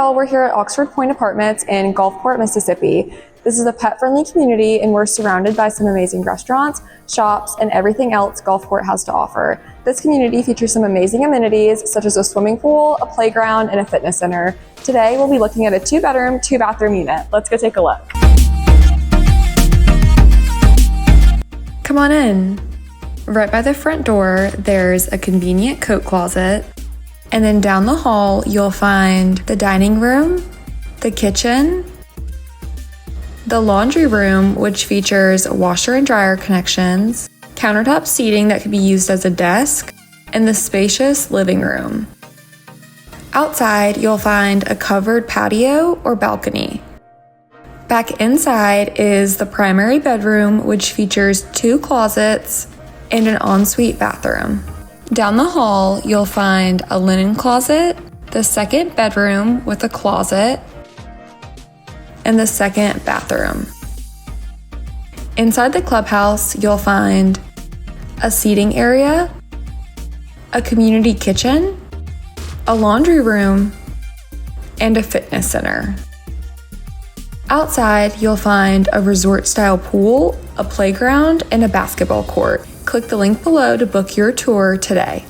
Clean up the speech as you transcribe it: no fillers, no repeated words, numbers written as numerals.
y'all, we're here at Oxford Point Apartments in Gulfport, Mississippi. This is a pet-friendly community and we're surrounded by some amazing restaurants, shops, and everything else Gulfport has to offer. This community features some amazing amenities such as a swimming pool, a playground, and a fitness center. Today we'll be looking at a 2-bedroom, 2-bathroom unit. Let's go take a look. Come on in. Right by the front door, there's a convenient coat closet. And then down the hall, you'll find the dining room, the kitchen, the laundry room, which features washer and dryer connections, countertop seating that could be used as a desk, and the spacious living room. Outside, you'll find a covered patio or balcony. Back inside is the primary bedroom, which features 2 closets and an ensuite bathroom. Down the hall, you'll find a linen closet, the second bedroom with a closet, and the second bathroom. Inside the clubhouse, you'll find a seating area, a community kitchen, a laundry room, and a fitness center. Outside, you'll find a resort-style pool, a playground, and a basketball court. Click the link below to book your tour today.